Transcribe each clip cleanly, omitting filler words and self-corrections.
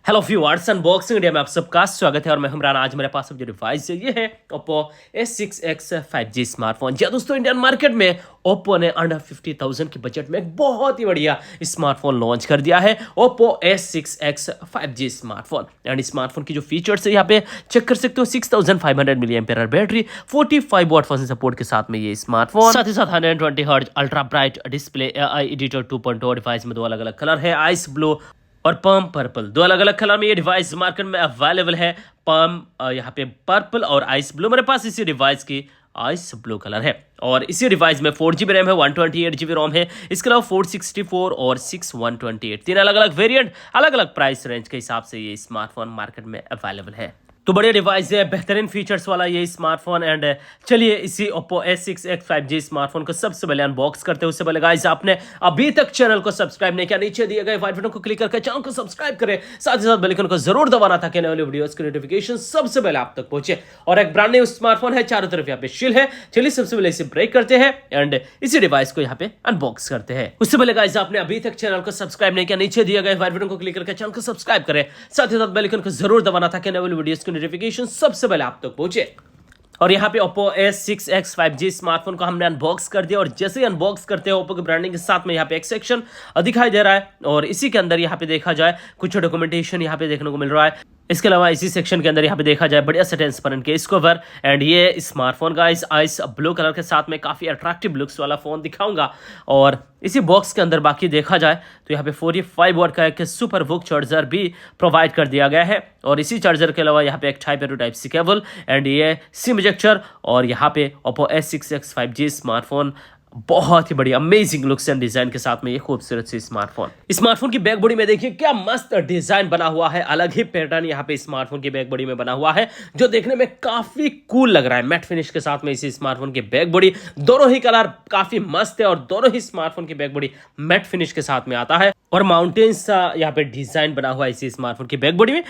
Hello viewers, unboxing India में आप सबका स्वागत है और मैं इमरान। आज मेरे पास जो डिवाइस है ये है Oppo A6X 5G स्मार्टफोन। जी दोस्तों, इंडियन मार्केट में Oppo ने अंडर 50,000 के बजट में एक बहुत ही बढ़िया स्मार्टफोन लॉन्च कर दिया है, Oppo A6X 5G smartphone. And smartphone की जो फीचर्स है यहाँ पे चेक कर सकते हो। 6500 mAh battery, 45 what function support के साथ में ये स्मार्टफोन, साथ ही साथ 120 hertz ultra bright display, AI editor 2.0। Device में दो अलग अलग कलर है, आइस ब्लू और पर्म पर्पल। दो अलग अलग कलर में ये डिवाइस मार्केट में अवेलेबल है। पर्म यहाँ पे पर्पल और आइस ब्लू। मेरे पास इसी डिवाइस की आइस ब्लू कलर है और इसी डिवाइस में 4GB रैम है, 128GB रोम है। इसके अलावा 464 और 6128 तीन अलग अलग वेरिएंट, अलग अलग प्राइस रेंज के हिसाब से ये स्मार्टफोन मार्केट में अवेलेबल है। तो बढ़िया डिवाइस है, बेहतरीन फीचर्स वाला ये स्मार्टफोन। एंड चलिए इसी Oppo A6X 5G स्मार्टफोन को सबसे पहले अनबॉक्स करते हैं। उससे पहले गाइस, आपने अभी तक चैनल को सब्सक्राइब नहीं किया, नीचे दिए गए व्हाइट बटन को क्लिक करके चैनल को सब्सक्राइब करें, साथ ही साथ बेल आइकन को जरूर दबाना ताकि आने वाली वीडियोस की नोटिफिकेशन सबसे पहले आप तक पहुंचे। और एक ब्रांड न्यू स्मार्टफोन है, चारों तरफ यहाँ पे शील है। चलिए सबसे पहले इसे ब्रेक करते हैं एंड इसी डिवाइस को यहाँ पे अनबॉक्स करते हैं। उससे पहले गाइस, आपने अभी तक चैनल को सब्सक्राइब नहीं किया, नीचे दिए गए व्हाइट बटन को क्लिक करके चैनल को सब्सक्राइब करें, साथ ही साथ बेल आइकन को जरूर दबाना ताकि आने वाली वीडियोस की नोटिफिकेशन सबसे पहले आप तक पहुंचे। और यहाँ पे Oppo A6X 5G स्मार्टफोन को हमने अनबॉक्स कर दिया और जैसे ही अनबॉक्स करते हैं Oppo के ब्रांडिंग के साथ में यहाँ पे एक सेक्शन दिखाई दे रहा है और इसी के अंदर यहाँ पे देखा जाए कुछ डॉक्यूमेंटेशन यहाँ पे देखने को मिल रहा है। इसके अलावा इसी सेक्शन के अंदर यहाँ पे देखा जाए बढ़िया से ट्रांसपेरेंट केस कवर। एंड ये स्मार्टफोन का आइस ब्लू कलर के साथ में काफी अट्रैक्टिव लुक्स वाला फोन दिखाऊंगा। और इसी बॉक्स के अंदर बाकी देखा जाए तो यहाँ पे 45 वॉट का एक सुपर वुक चार्जर भी प्रोवाइड कर दिया गया है। और इसी चार्जर के अलावा यहाँ पे एक टाइप सी केबल एंड ये सिम इजेक्टर। और यहाँ पे Oppo A6X 5G स्मार्टफोन बहुत ही बढ़िया अमेजिंग लुक्स एंड डिजाइन के साथ में ये खूबसूरत सी स्मार्टफोन की बैक बॉडी में देखिए क्या मस्त डिजाइन बना हुआ है। अलग ही पैटर्न यहाँ पे स्मार्टफोन की बैक बॉडी में बना हुआ है जो देखने में काफी कूल लग रहा है। मैट फिनिश के साथ में इसी स्मार्टफोन की बैक बॉडी, दोनों ही कलर काफी मस्त है और दोनों ही स्मार्टफोन की बैक बॉडी मैट फिनिश के साथ में आता है। और माउंटेन्स यहाँ पे डिजाइन बना हुआ है इसी स्मार्टफोन की बैक बॉडी में।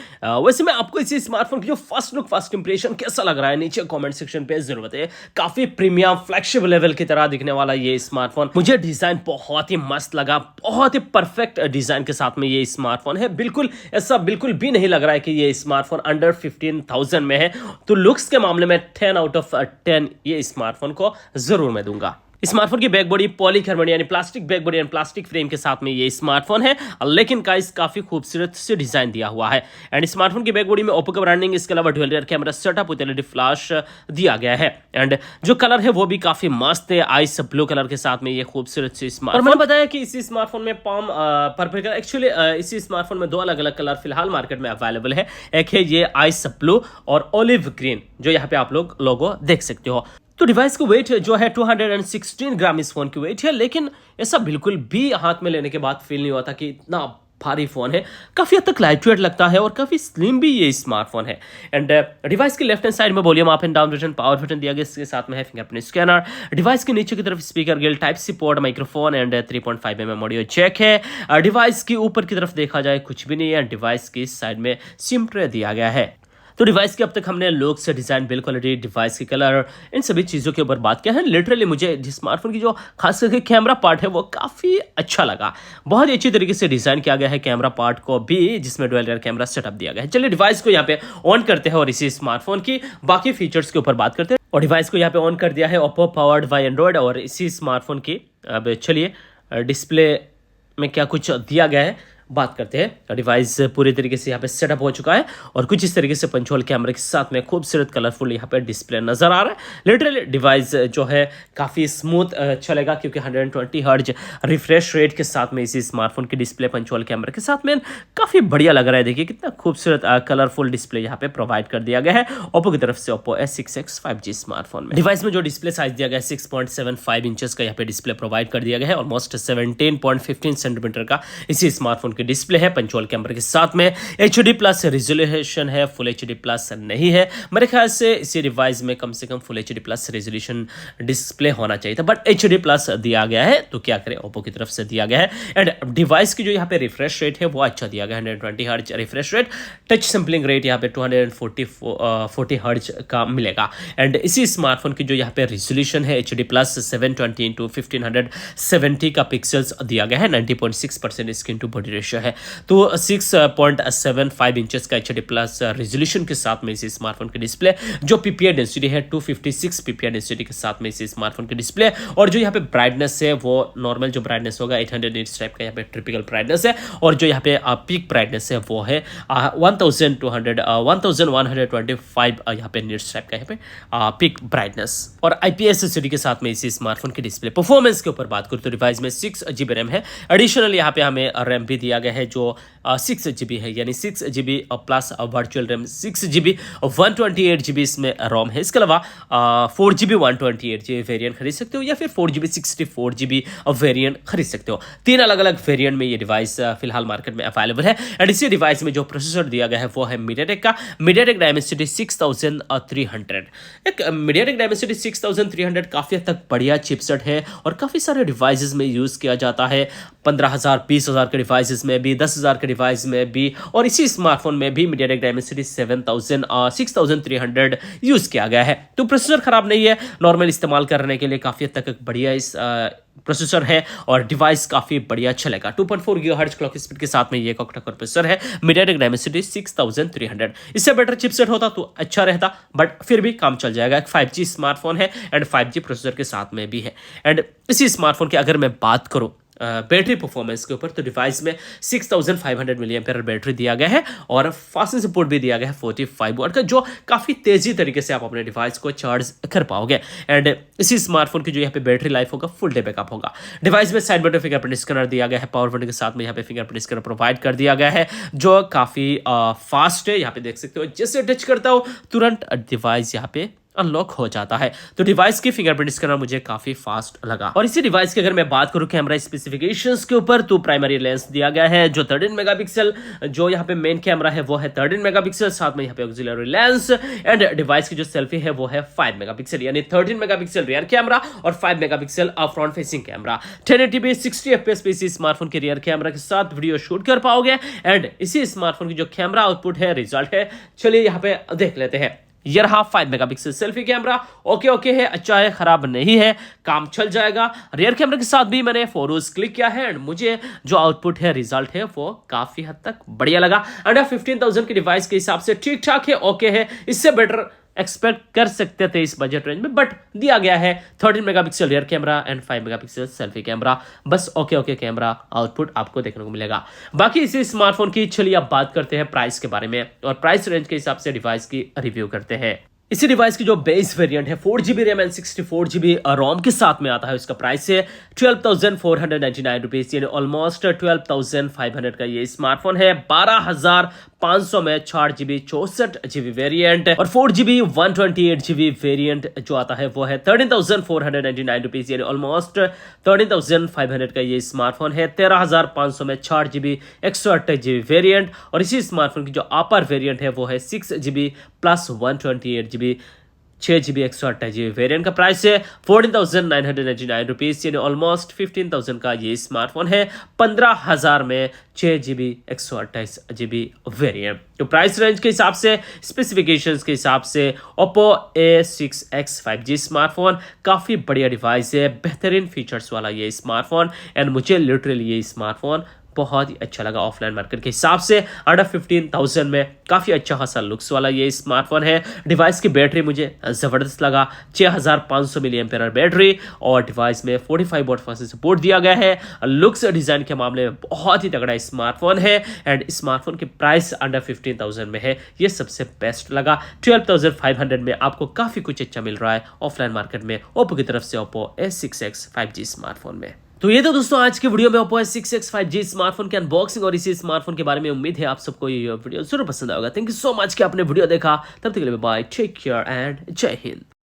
वैसे मैं आपको इसी स्मार्टफोन की जो फर्स्ट लुक, फर्स्ट इंप्रेशन कैसा लग रहा है नीचे कमेंट सेक्शन पे जरूर बताइए। काफी प्रीमियम फ्लैगशिप लेवल की तरह दिखने वाला ये स्मार्टफोन, मुझे डिजाइन बहुत ही मस्त लगा। बहुत ही परफेक्ट डिजाइन के साथ में ये स्मार्टफोन है। बिल्कुल ऐसा बिल्कुल भी नहीं लग रहा है कि ये स्मार्टफोन अंडर 15,000 में है। तो लुक्स के मामले में 10 आउट ऑफ 10 ये स्मार्टफोन को जरूर मैं दूंगा। स्मार्टफोन की बैक बॉडी पॉलीकार्बोनेट यानी plastic back body and plastic frame के साथ में ये स्मार्टफोन है, लेकिन गाइस काफी खूबसूरत से डिजाइन दिया हुआ है। एंड स्मार्टफोन की बैक बॉडी में Oppo का ब्रांडिंग, इसके अलावा dual rear camera setup with LED flash दिया गया है। एंड जो कलर है वो भी काफी मस्त है, आइस ब्लू कलर के साथ में ये खूबसूरत से स्मार्टफोन। और मैंने बताया कि इसी स्मार्टफोन में पाम पर्पल कलर, एक्चुअली इसी स्मार्टफोन में दो अलग अलग कलर फिलहाल मार्केट में अवेलेबल है। एक है ये आइस ब्लू और ओलिव ग्रीन, जो यहाँ पे आप लोग लोगो देख सकते हो। तो डिवाइस का वेट जो है 216 ग्राम इस फोन की वेट है, लेकिन ऐसा बिल्कुल भी हाथ में लेने के बाद फील नहीं होता कि इतना भारी फोन है। काफी हद तक लाइट वेट लगता है और काफी स्लिम भी ये स्मार्टफोन है। एंड डिवाइस की लेफ्ट हैंड साइड में volume up and down button, power button दिया गया, इसके साथ में है फिंगरप्रिंट स्कैनर। डिवाइस के नीचे की तरफ speaker grille, type C port, microphone and 3.5 mm audio jack है। डिवाइस की ऊपर की तरफ देखा जाए कुछ भी नहीं है। डिवाइस की साइड में सिम ट्रे दिया गया है। तो डिवाइस के अब तक हमने लुक से डिजाइन, बिल्ड क्वालिटी, डिवाइस की कलर, इन सभी चीजों के ऊपर बात किया है। लिटरली मुझे स्मार्टफोन की जो खास करके कैमरा पार्ट है वो काफी अच्छा लगा। बहुत ही अच्छी तरीके से डिजाइन किया गया है कैमरा पार्ट को भी, जिसमें डुअल रियर कैमरा सेटअप दिया गया है। चलिए डिवाइस को यहाँ पे ऑन करते हैं और इसी स्मार्टफोन की बाकी फीचर्स के ऊपर बात करते हैं। और डिवाइस को यहाँ पे ऑन कर दिया है Oppo पावर्ड बाय एंड्रॉइड। और इसी स्मार्टफोन की अब चलिए डिस्प्ले में क्या कुछ दिया गया है बात करते हैं। डिवाइस पूरी तरीके से यहाँ पे सेटअप हो चुका है और कुछ इस तरीके से पंचोल कैमरे के साथ में खूबसूरत कलरफुल यहाँ पे डिस्प्ले नजर आ रहा है। लिटरली डिवाइस जो है काफ़ी स्मूथ चलेगा क्योंकि 120 हर्ट्ज रिफ्रेश रेट के साथ में इसी स्मार्टफोन की डिस्प्ले पंचोल कैमरे के साथ में काफ़ी बढ़िया लग रहा है। देखिए कितना खूबसूरत कलरफुल डिस्प्ले यहाँ पे प्रोवाइड कर दिया गया है Oppo की तरफ से Oppo A6X 5G स्मार्टफोन में। डिवाइस में जो डिस्प्ले साइज दिया गया है 6.75 इंचेस का यहाँ पे डिस्प्ले प्रोवाइड कर दिया गया है। ऑलमोस्ट 17.15 सेंटीमीटर का इसी स्मार्टफोन की डिस्प्ले है पंचोल कैमरे के साथ में। HD प्लस रेजोल्यूशन है, फुल HD प्लस नहीं है। मेरे ख्याल से इसी डिवाइस में कम से कम full HD plus resolution display होना चाहिए था, बट HD प्लस दिया गया है तो क्या करें, Oppo की तरफ से दिया गया है। एंड डिवाइस की जो यहाँ पे रिफ्रेश रेट है वो अच्छा दिया गया है, 120 hertz refresh rate. Touch sampling rate यहाँ पे 240 हर्ट्ज का मिलेगा। एंड इसी स्मार्टफोन की जो यहाँ पे रेजोल्यूशन है HD प्लस 720 × 1570 का पिक्सल्स दिया गया है। 90.6% स्क्रीन टू बॉडी रेशियो लक्ष्य है। तो 6.75 इंचेस का एचडी प्लस रेजोल्यूशन के साथ में इस स्मार्टफोन की डिस्प्ले, जो पीपीआई डेंसिटी है 256 पीपीआई डेंसिटी के साथ में इस स्मार्टफोन की डिस्प्ले, और जो यहाँ पे ब्राइटनेस है वो नॉर्मल जो ब्राइटनेस होगा 800 निट्स टाइप का यहाँ पे ट्रिपिकल ब्राइटनेस है, और जो यहाँ पे पीक ब्राइटनेस है वो है 1125 यहाँ पे निट्स टाइप का यहाँ पे पीक ब्राइटनेस, और आईपीएस एलसीडी के साथ में इस स्मार्टफोन की डिस्प्ले। परफॉर्मेंस के ऊपर बात करूँ तो डिवाइस में 6GB रैम है, एडिशनल यहाँ पे हमें रैम भी दिया गया है जो 6GB है, यानी 6GB plus virtual RAM 6GB, 128GB इसमें रोम है। इसके अलावा 4GB 128GB वेरिएंट खरीद सकते हो, या फिर 4GB 64GB वेरिएंट खरीद सकते हो। 3 अलग अलग वेरिएंट में ये डिवाइस फिलहाल मार्केट में अवेलेबल है। एंड इसी डिवाइस में जो प्रोसेसर दिया गया है वो है मीडियाटेक का मीडियाटेक डायमेंसिटी 6300। एक मीडियाटेक डायमेंसिटी 6300 काफ़ी हद तक बढ़िया चिपसेट है, और काफ़ी सारे डिवाइसेस में यूज़ किया जाता है। 15,000 20,000 के डिवाइसेस में भी, 10,000 के डिवाइस में भी, और इसी स्मार्टफोन में भी मीडियाटेक डायमेंसिटी 6300 यूज़ किया गया है। तो प्रोसेसर खराब नहीं है, नॉर्मल इस्तेमाल करने के लिए काफ़ी हद तक बढ़िया इस प्रोसेसर है, और डिवाइस काफ़ी बढ़िया चलेगा। 2.4 गीगाहर्ट्ज क्लॉक स्पीड के साथ में ये ऑक्टा कोर प्रोसेसर है, मीडियाटेक डायमेंसिटी 6300। इससे बेटर चिपसेट होता तो अच्छा रहता, बट फिर भी काम चल जाएगा। एक 5G स्मार्टफोन है एंड 5G प्रोसेसर के साथ में भी है। एंड इसी स्मार्टफोन की अगर मैं बात करूँ बैटरी परफॉर्मेंस के ऊपर, तो डिवाइस में 6500 mAh बैटरी दिया गया है, और फास्टिंग सपोर्ट भी दिया गया है 45 वाट का, जो काफ़ी तेज़ी तरीके से आप अपने डिवाइस को चार्ज कर पाओगे। एंड इसी स्मार्टफोन की जो यहाँ पे बैटरी लाइफ होगा फुल डे बैकअप होगा। डिवाइस में साइड बटन फिंगरप्रिंट स्कैनर दिया गया है, पावर बटन के साथ में यहाँ पे फिंगरप्रिंट स्कैनर प्रोवाइड कर दिया गया है, जो काफ़ी फास्ट है। यहाँ पे देख सकते हो जैसे टच करता हो तुरंत डिवाइस यहाँ पे अनलॉक हो जाता है। तो डिवाइस की फिंगरप्रिंट स्कैनर मुझे काफी फास्ट लगा। और इसी डिवाइस की अगर मैं बात करूं कैमरा स्पेसिफिकेशंस के ऊपर, तो प्राइमरी लेंस दिया गया है जो 13 मेगापिक्सल, जो यहाँ पे मेन कैमरा है वो है 13 मेगापिक्सल, साथ में यहाँ पे ऑक्सिलरी लेंस। एंड डिवाइस की जो सेल्फी है वो है 5 मेगापिक्सल, यानी 13 मेगापिक्सल रियर कैमरा और 5 megapixel front facing camera. 1080p 60 fps पे इसी स्मार्टफोन के रियर कैमरा के साथ वीडियो शूट कर पाओगे। एंड इसी स्मार्टफोन की जो कैमरा आउटपुट है, रिजल्ट है, चलिए यहाँ पे देख लेते हैं। ये रहा 5 मेगापिक्सल सेल्फी कैमरा, ओके है, अच्छा है, खराब नहीं है, काम चल जाएगा। रियर कैमरा के साथ भी मैंने फोटोज क्लिक किया है, एंड मुझे जो आउटपुट है, रिजल्ट है, वो काफी हद तक बढ़िया लगा। अंडर 15,000 की डिवाइस के हिसाब से ठीक ठाक है, ओके है, इससे बेटर एक्सपेक्ट कर सकते थे इस बजट रेंज में, बट दिया गया है 13 megapixel rear camera and 5 megapixel selfie camera. बस ओके कैमरा आउटपुट आपको देखने को मिलेगा। बाकी इसी स्मार्टफोन की चलिए अब बात करते हैं प्राइस के बारे में, और प्राइस रेंज के हिसाब से डिवाइस की रिव्यू करते हैं। इसी डिवाइस की जो बेस वेरिएंट है 4GB रैम एंड 64GB रोम के साथ में आता है, उसका प्राइस है 12,499 रुपीज, यानी ऑलमोस्ट 12,500 का ये स्मार्टफोन है। 12,500 में 4GB 64GB वेरिएंट, और 4GB 128GB वेरिएंट जो आता है वो है 13,499 रुपीज, यानी ऑलमोस्ट 13,500 का ये स्मार्टफोन है। 13,500 में 4GB 128GB वेरिएंट, और इसी स्मार्टफोन की जो अपर वेरिएंट है वो है 6GB plus 128GB 6GB 128GB variant का प्राइस है 14,999 रुपीज, यानी ऑलमोस्ट 15,000 का ये स्मार्टफोन है। 15,000 में 6GB 128GB वेरिएंट। तो प्राइस रेंज के हिसाब से, स्पेसिफिकेशंस के हिसाब से Oppo A6X 5G स्मार्टफोन काफ़ी बढ़िया डिवाइस है, बेहतरीन फीचर्स वाला ये स्मार्टफोन। एंड मुझे लिटरली ये स्मार्टफोन बहुत ही अच्छा लगा ऑफलाइन मार्केट के हिसाब से। अंडर 15,000 में काफ़ी अच्छा खासा लुक्स वाला ये स्मार्टफोन है। डिवाइस की बैटरी मुझे ज़बरदस्त लगा, 6500 mAh बैटरी, और डिवाइस में 45 वाट फास्ट सपोर्ट दिया गया है। लुक्स डिज़ाइन के मामले में बहुत ही तगड़ा स्मार्टफोन है, एंड स्मार्टफोन की प्राइस अंडर 15,000 में है, ये सबसे बेस्ट लगा। 12,500 में आपको काफ़ी कुछ अच्छा मिल रहा है ऑफलाइन मार्केट में ओप्पो की तरफ से Oppo A6X 5G स्मार्टफोन में। तो ये तो दोस्तों आज के वीडियो में Oppo A6X 5G स्मार्टफोन के अनबॉक्सिंग और इसी स्मार्टफोन के बारे में। उम्मीद है आप सबको ये वीडियो जरूर पसंद आएगा। थैंक यू सो मच कि आपने वीडियो देखा। तब तक के लिए बाय, टेक केयर एंड जय हिंद।